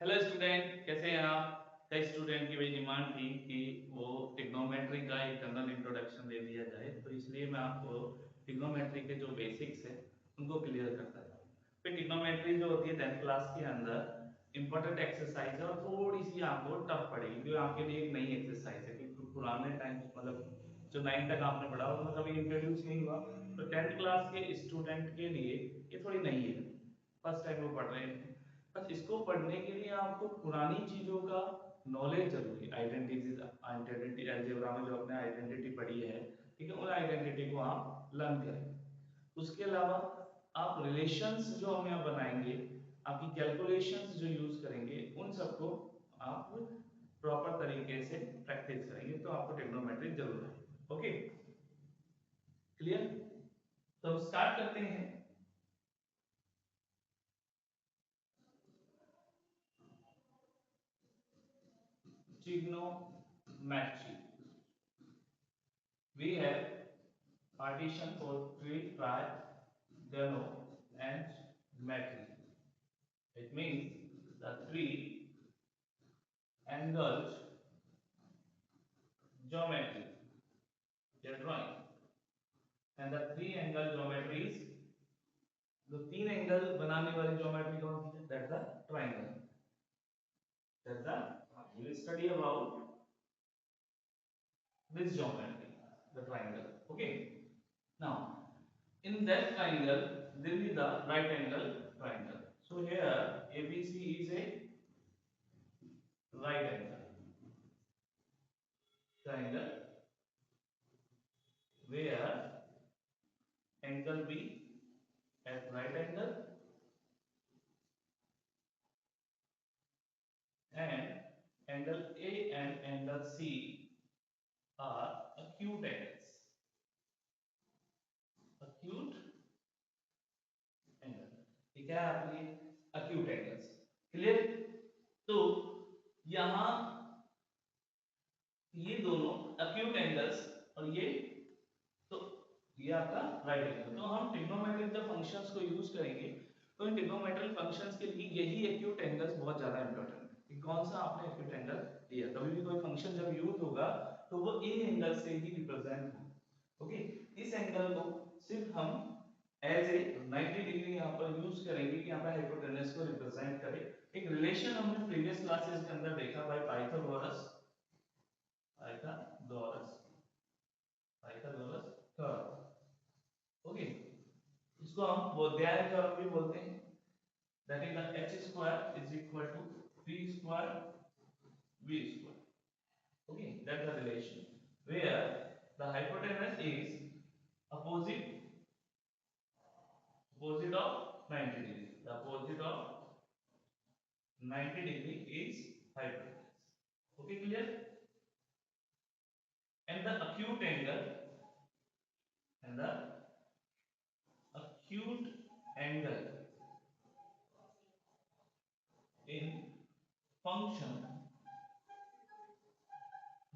Hello student, कैसे हैं आप। कई स्टूडेंट की वही डिमांड थी कि वो ट्रिग्नोमेट्री का एक जनरल इंट्रोडक्शन दे दिया जाए, तो इसलिए मैं आपको ट्रिग्नोमेट्री के जो बेसिक्स है उनको क्लियर करता जाऊँ। फिर ट्रिग्नोमेट्री जो होती है 10th क्लास के अंदर इंपॉर्टेंट एक्सरसाइज है और थोड़ी सी आपको टफ पड़ेगी, जो आपके लिए एक नई एक्सरसाइज है क्योंकि पुराने टाइम मतलब जो 9 तक आपने पढ़ा उसमें कभी इंट्रोड्यूस नहीं हुआ, तो 10th क्लास के स्टूडेंट के लिए ये थोड़ी नई है, फर्स्ट टाइम वो पढ़ रहे हैं। बस इसको पढ़ने के लिए आपको पुरानी चीजों का नॉलेज जरूरी है। आइडेंटिटी अलजेब्रा में जो आपने आइडेंटिटी पढ़ी है, ठीक है, उन आइडेंटिटी को आप लर्न करें। उसके अलावा आप रिलेशंस जो हम यहाँ बनाएंगे, आपकी कैलकुलेशंस जो यूज करेंगे, उन सबको आप प्रॉपर तरीके से प्रैक्टिस करेंगे, तो आपको ट्रिग्नोमेट्री जरूर है। Okay, clear. तो हम स्टार्ट करते हैं। Trigonometry we have partition for three trigonal and symmetry. It means the three angles geometry they are drawing, and the three angle geometry is the तीन एंगल बनाने वाली ज्योमेट्री कौन सी है? That's the triangle. That's the we will study about this geometry, the triangle. Okay. Now, in that triangle, there will be the right angle triangle. So here ABC is a right angle triangle where angle B at right angle and angle A and angle C are acute angles. Acute angle. ठीक है आपके acute angles. Clear? तो यहां ये दोनों acute angles और तो ये आपका राइट एंगल। तो हम ट्रिग्नोमेट्रिक जब फंक्शंस को यूज करेंगे, तो इन ट्रिग्नोमेट्रिक फंक्शंस के लिए यही एक्यूट एंगल्स बहुत ज्यादा इंपॉर्टेंट है कि कौन सा आपने एक्यूट एंगल लिया। कभी भी कोई फंक्शन जब यूज होगा तो वो इन एंगल से ही रिप्रेजेंट हो। ओके, इस एंगल को सिर्फ हम एज ए 90 डिग्री यहाँ पर यूज करेंगे कि यहाँ पर हाइपोटेनस को रिप्रेजेंट करे। एक रिलेशन हमने प्रीवियस क्लासेस के अंदर देखा by Pythagoras Pythagoras Pythagoras theorem. Okay, इसको हम बोध्याय थ्योरम भी बोलते हैं। That is the h square is equal to p square v square. Okay, that the relation where the hypotenuse is opposite of 90 degree. The opposite of 90 degree is hypotenuse. Okay, clear? And the acute angle and the acute angle in function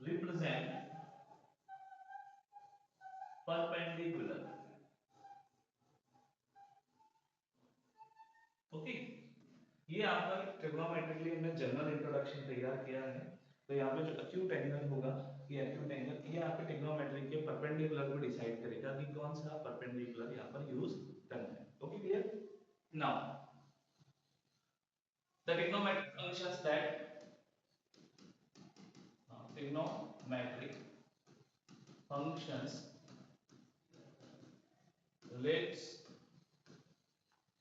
represent perpendicular. Okay, ये आपका trigonometry के लिए हमने general introduction तैयार किया है। तो यहाँ पे जो एक्यूट एंगल होगा, ये एक्यूट एंगल ये आपके ट्रिग्नोमेट्री के परपेंडिकुलर को डिसाइड करेगा कि कौन सा परपेंडिकुलर यहाँ पर यूज करना है। Okay, clear. Now the trigonometric functions that trigonometric functions relates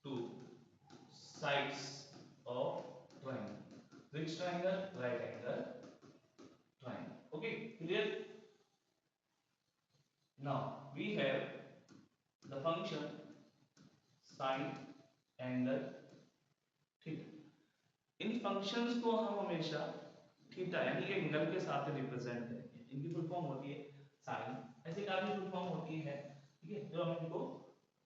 to sides of triangle. Which triangle? Right angle triangle. Okay, clear? Now we have the function sine angle theta. In functions को हम हमेशा theta यानी angle के साथ represent करेंगे। इनकी full form होती है साइन, ऐसे काफी फुल फॉर्म होती है, ठीक है। जो हम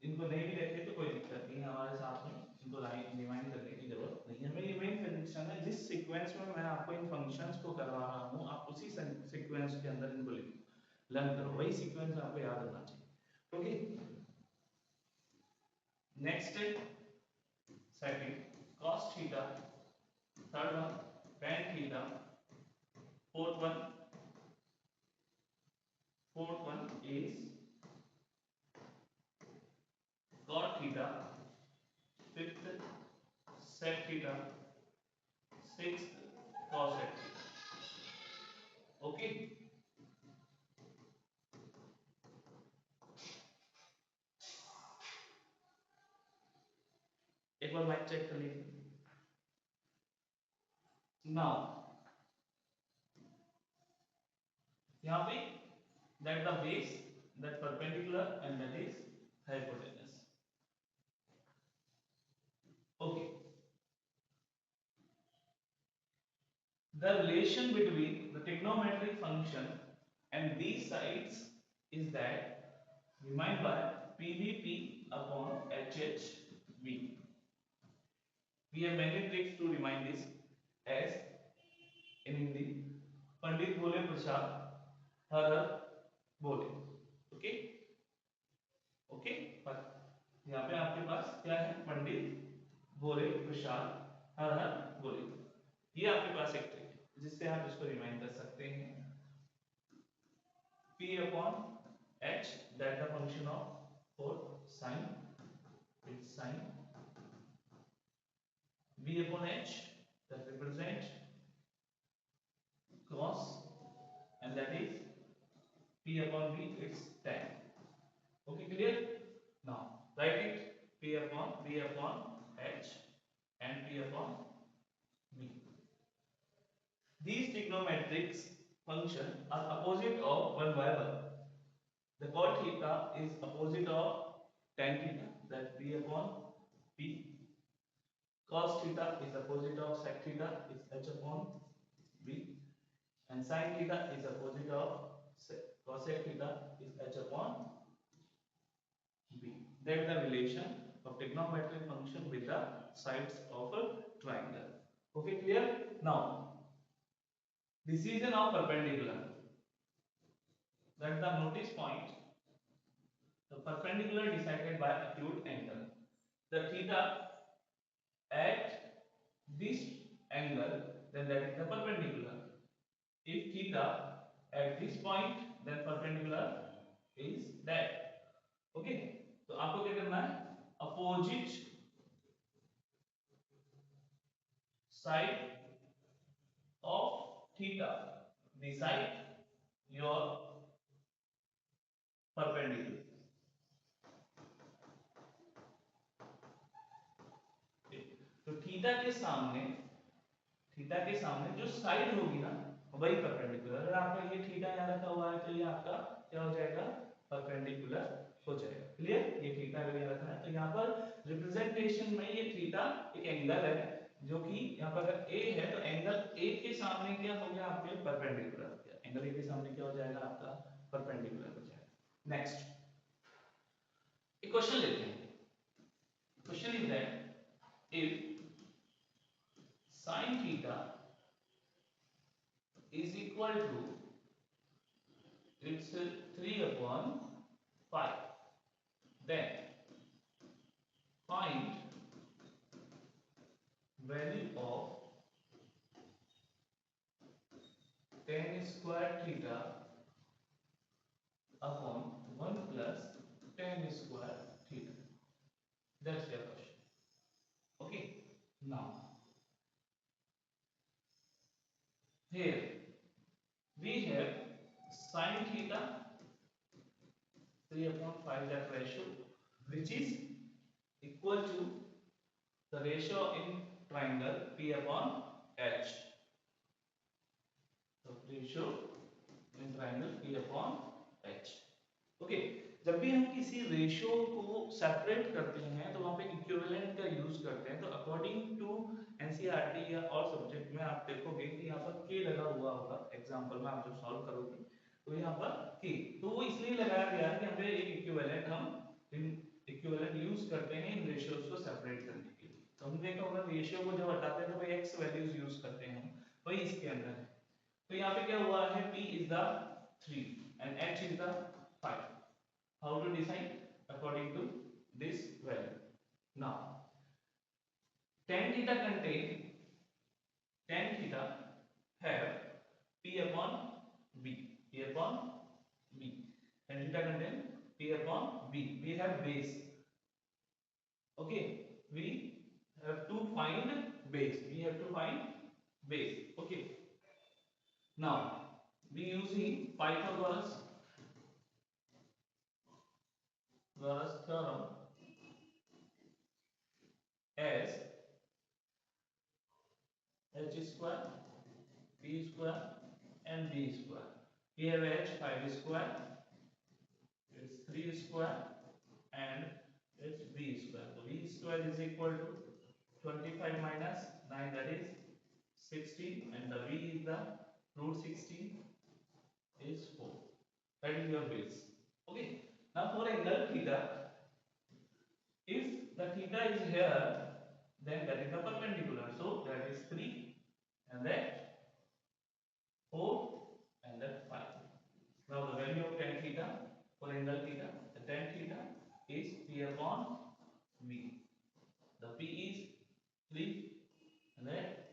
इनको नहीं भी रखे तो कोई दिक्कत नहीं है, हमारे साथ में इनको रिमाइंड करने की जरूरत नहीं है। हमें ये मेन फंक्शन है, जिस सीक्वेंस में मैं आपको इन फंक्शंस को करवा रहा हूँ आप उसी सीक्वेंस के अंदर इनको लिखो, लर्न करो, वही सीक्वेंस आपको याद होना चाहिए। Okay, next second cos theta third one tan theta, fourth one is cot theta, fifth sec theta, sixth cosec theta. Okay, एक बार माइक चेक कर लीजिए। नाउ यहाँ पे that the base, that perpendicular and that is hypotenuse. Okay, the relation between the trigonometric function and these sides is that remind by PVP upon HHV. We have many tricks to remind this as in Hindi पंडित बोले प्रसाद हर हर बोले। Okay okay, यहाँ पे आपके पास क्या है, पंडित बोले प्रसाद हर हर बोले। ये आपके पास एक ट्रिक है जिससे आप इसको रिमाइंड कर सकते हैं। P upon H, that the function of for sin, it's sin. V upon H, that represent cos, and that is P upon V, it's tan. Okay, clear? Now write it, P upon V upon H and P upon V. These trigonometric functions are opposite of 1 by 1. The cot theta is opposite of tan theta, that P upon P. Cos theta is opposite of sec theta, is H upon V. And sin theta is opposite of cosec theta, is H upon V. That's the relation of trigonometric function with the sides of a triangle. Okay, clear? Now, decision of perpendicular. That's the notice point. The perpendicular decided by acute angle. The theta at this angle, then that is the perpendicular. If theta at this point, then perpendicular is that. Okay, तो आपको क्या करना है, opposite side of theta decide your perpendicular. तो theta के सामने जो side होगी ना वही परपेंडिकुलर। अगर आपका ये थीटा यहाँ रखा हुआ है तो ये आपका क्या हो जाएगा, परपेंडिकुलर हो जाएगा। क्लियर? ये थीटा अगर यहाँ रखा है तो यहाँ पर रिप्रेजेंटेशन में ये थीटा एक एंगल है जो कि यहाँ पर अगर ए है तो एंगल ए के सामने क्या हो गया, आपके परपेंडिकुलर। एंगल ए के सामने क्या हो जाएगा, आपका परपेंडिकुलर हो जाएगा। नेक्स्ट एक क्वेश्चन लेते हैं। Question is that if sin theta is equal to, it's 3 upon 5, then find value of tan square theta upon 1 plus tan square theta. That's your question. Okay, now here we have sin theta 3 upon 5, that ratio which is equal to the ratio in triangle P upon H. So ratio in triangle P upon H. Okay, जब भी हम किसी ratio को separate करते हैं तो वहां पे इक्विवेलेंट का यूज करते हैं। तो अकॉर्डिंग टू एनसीईआरटी या और सब्जेक्ट में आप देखोगे कि यहाँ पर के लगा हुआ होगा। एग्जांपल में आप जब सॉल्व करोगे तो यहाँ पर के, तो वो इसलिए लगाया गया है कि यहाँ पे एक इक्विवेलेंट हम इक्विवेलेंट यूज करते हैं इन रेशियोज को सेपरेट करने के लिए। तो हमने देखा होगा रेशियो को जब हटाते हैं तो भाई एक्स वैल्यूज यूज करते हैं, वही इसके अंदर है। तो यहाँ पे क्या हुआ है, p is the 3 and h is the 5. How to decide? According to this value. Now tan theta contain b, p upon b, tan theta contain p upon b. We have base. Okay, we have to find base. We have to find base. Okay, now we using Pythagoras theorem as h square, p square and b square. We have h 5 square, it's 3 square and it's b square. So b square is equal to 25 minus 9, that is 16, and the b is the root 16 is 4. That is your base. Okay. Now for angle theta, if the theta is here, then that is the perpendicular. So that is 3 and that 4 and that 5. Now the value of tan theta for angle theta, the tan theta is p upon v. The p is 3 and that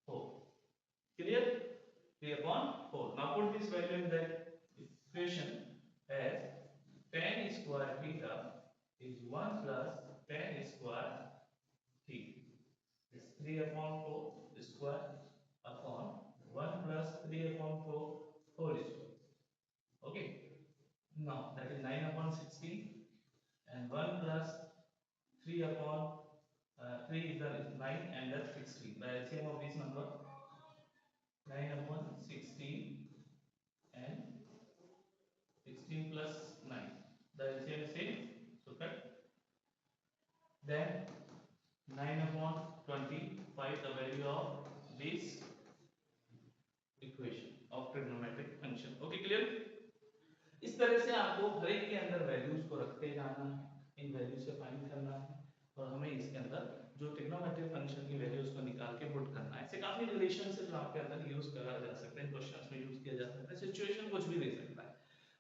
4. Clear? P upon 4. Now put this value in that equation as tan square theta is 1 plus tan square theta. It's 3 upon 4 square upon 1 plus 3 upon 4 whole square. Okay. Now that is 9 upon 16 and 1 plus 3 upon 3 is 9 and that's 16. The LCM of this number 9 upon 16 and 16 plus 9. The LCM is same. So cut. Then 9 upon 25, the value of this equation of trigonometric function. Okay, clear? इस तरह से आपको हर एक के अंदर values को रखते जाना है, इन वैल्यू से फाइंड करना है और हमें इसके अंदर जो ट्रिग्नोमेट्रिक फंक्शन की वैल्यूज को निकाल के पुट करना है। ऐसे काफी रिलेशन से जो आपके अंदर यूज करा जा सकते हैं, क्वेश्चंस में यूज किया जा सकता है, सिचुएशन कुछ भी दे सकता है,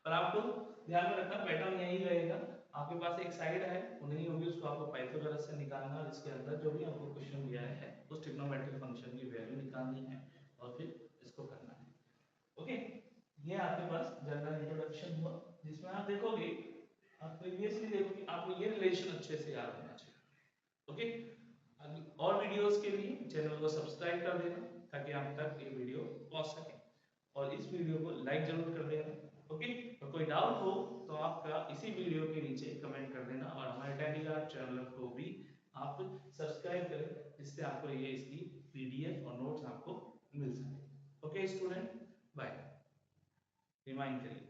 पर आपको ध्यान में रखना पैटर्न यही रहेगा। आपके पास एक साइड है, वो नहीं होगी, उसको आपको पाइथागोरस से निकालना और इसके अंदर जो भी आपको क्वेश्चन दिया है उस ट्रिग्नोमेट्रिक फंक्शन की वैल्यू निकालनी है और फिर इसको करना है। ओके, ये आपके पास जनरल इंट्रोडक्शन हुआ, जिसमें आप देखोगे, आप प्रीवियसली देखोगे, आपको ये रिलेशन अच्छे से याद होना चाहिए। ओके, और वीडियोस के लिए चैनल को सब्सक्राइब कर देना ताकि आप तक ये वीडियो पहुंच सके और इस वीडियो को लाइक जरूर कर देना। ओके, तो कोई डाउट हो तो आपका इसी वीडियो के नीचे कमेंट कर देना और हमारे टेलीग्राम चैनल को भी आप सब्सक्राइब करें, जिससे आपको ये इसकी पीडीएफ और नोट्स आपको मिल सके। Okay student, bye. रिमाइंड करिए।